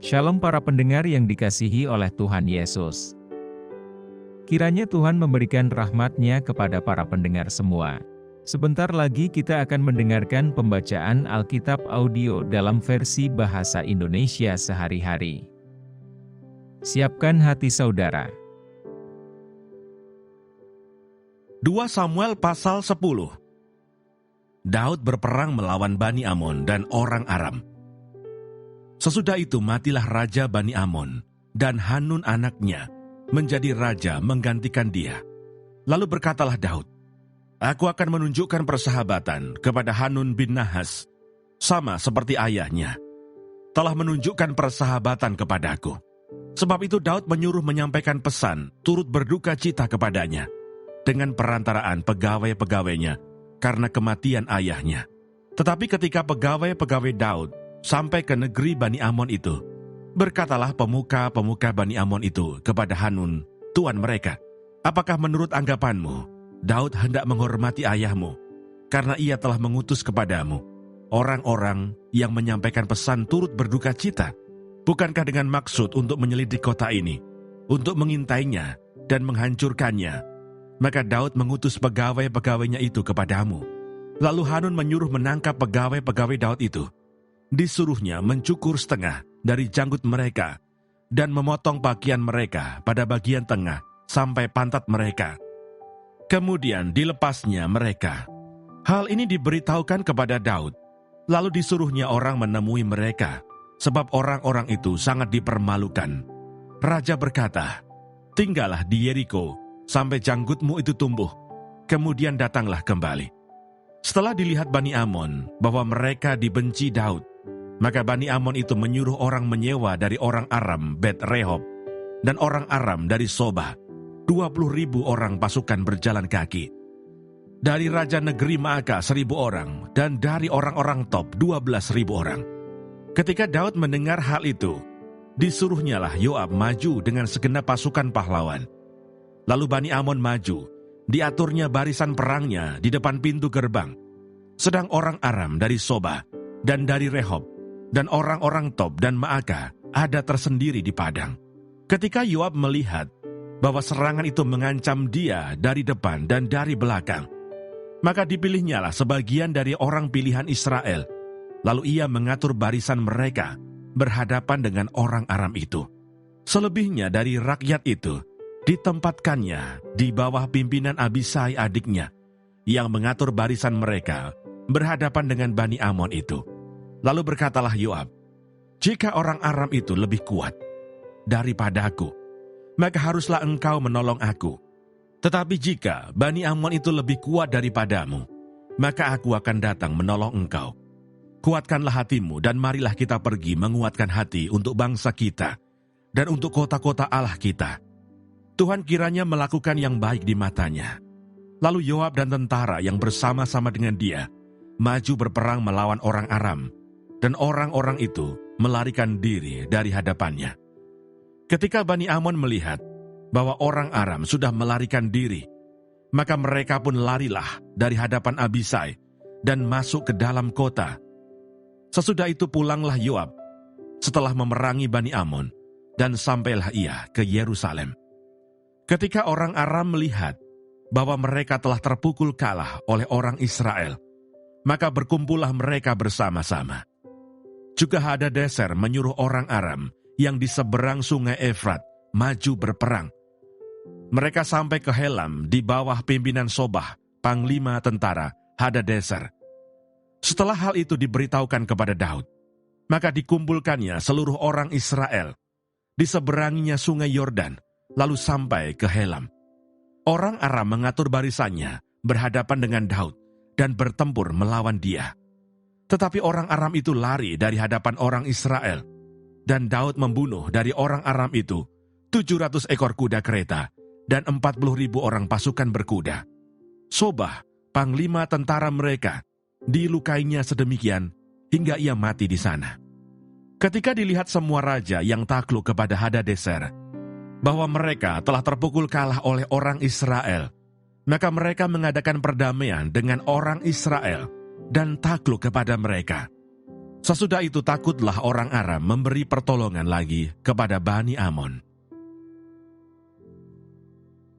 Shalom para pendengar yang dikasihi oleh Tuhan Yesus. Kiranya Tuhan memberikan rahmat-Nya kepada para pendengar semua. Sebentar lagi kita akan mendengarkan pembacaan Alkitab audio dalam versi bahasa Indonesia sehari-hari. Siapkan hati saudara. 2 Samuel pasal 10. Daud berperang melawan Bani Amon dan orang Aram. Sesudah itu matilah Raja Bani Amon, dan Hanun anaknya menjadi raja menggantikan dia. Lalu berkatalah Daud, "Aku akan menunjukkan persahabatan kepada Hanun bin Nahas, sama seperti ayahnya. Telah menunjukkan persahabatan kepadaku." Sebab itu Daud menyuruh menyampaikan pesan turut berduka cita kepadanya, dengan perantaraan pegawai-pegawainya karena kematian ayahnya. Tetapi ketika pegawai-pegawai Daud sampai ke negeri Bani Amon itu, berkatalah pemuka-pemuka Bani Amon itu kepada Hanun, tuan mereka, "Apakah menurut anggapanmu, Daud hendak menghormati ayahmu, karena ia telah mengutus kepadamu orang-orang yang menyampaikan pesan turut berduka cita? Bukankah dengan maksud untuk menyelidik kota ini, untuk mengintainya dan menghancurkannya? Maka Daud mengutus pegawai-pegawainya itu kepadamu." Lalu Hanun menyuruh menangkap pegawai-pegawai Daud itu. Disuruhnya mencukur setengah dari janggut mereka dan memotong pakaian mereka pada bagian tengah sampai pantat mereka. Kemudian dilepasnya mereka. Hal ini diberitahukan kepada Daud. Lalu disuruhnya orang menemui mereka, sebab orang-orang itu sangat dipermalukan. Raja berkata, "Tinggallah di Yeriko sampai janggutmu itu tumbuh, kemudian datanglah kembali." Setelah dilihat Bani Amon bahwa mereka dibenci Daud, maka Bani Amon itu menyuruh orang menyewa dari orang Aram Bet Rehob dan orang Aram dari Soba, 20.000 orang pasukan berjalan kaki. Dari raja negeri Maaka 1.000 orang, dan dari orang-orang top 12.000 orang. Ketika Daud mendengar hal itu, disuruhnyalah Yoab maju dengan segenap pasukan pahlawan. Lalu Bani Amon maju, diaturnya barisan perangnya di depan pintu gerbang. Sedang orang Aram dari Soba dan dari Rehob dan orang-orang Tob dan Maaka ada tersendiri di padang. Ketika Yoab melihat bahwa serangan itu mengancam dia dari depan dan dari belakang, maka dipilihnyalah sebagian dari orang pilihan Israel. Lalu ia mengatur barisan mereka berhadapan dengan orang Aram itu. Selebihnya dari rakyat itu ditempatkannya di bawah pimpinan Abisai adiknya, yang mengatur barisan mereka berhadapan dengan Bani Amon itu. Lalu berkatalah Yoab, "Jika orang Aram itu lebih kuat daripadaku, maka haruslah engkau menolong aku. Tetapi jika Bani Amon itu lebih kuat daripadamu, maka aku akan datang menolong engkau. Kuatkanlah hatimu dan marilah kita pergi menguatkan hati untuk bangsa kita dan untuk kota-kota Allah kita. Tuhan kiranya melakukan yang baik di matanya." Lalu Yoab dan tentara yang bersama-sama dengan dia maju berperang melawan orang Aram, dan orang-orang itu melarikan diri dari hadapannya. Ketika Bani Amon melihat bahwa orang Aram sudah melarikan diri, maka mereka pun larilah dari hadapan Abisai dan masuk ke dalam kota. Sesudah itu pulanglah Yoab setelah memerangi Bani Amon, dan sampailah ia ke Yerusalem. Ketika orang Aram melihat bahwa mereka telah terpukul kalah oleh orang Israel, maka berkumpullah mereka bersama-sama. Juga Hadadezer menyuruh orang Aram yang di seberang sungai Efrat maju berperang. Mereka sampai ke Helam di bawah pimpinan Sobah, panglima tentara Hadadezer. Setelah hal itu diberitahukan kepada Daud, maka dikumpulkannya seluruh orang Israel di seberanginya sungai Yordan, lalu sampai ke Helam. Orang Aram mengatur barisannya berhadapan dengan Daud dan bertempur melawan dia. Tetapi orang Aram itu lari dari hadapan orang Israel, dan Daud membunuh dari orang Aram itu 700 ekor kuda kereta dan 40.000 orang pasukan berkuda. Sobah, panglima tentara mereka, dilukainya sedemikian hingga ia mati di sana. Ketika dilihat semua raja yang takluk kepada Hadadezer bahwa mereka telah terpukul kalah oleh orang Israel, maka mereka mengadakan perdamaian dengan orang Israel dan takluk kepada mereka. Sesudah itu takutlah orang Aram memberi pertolongan lagi kepada Bani Amon.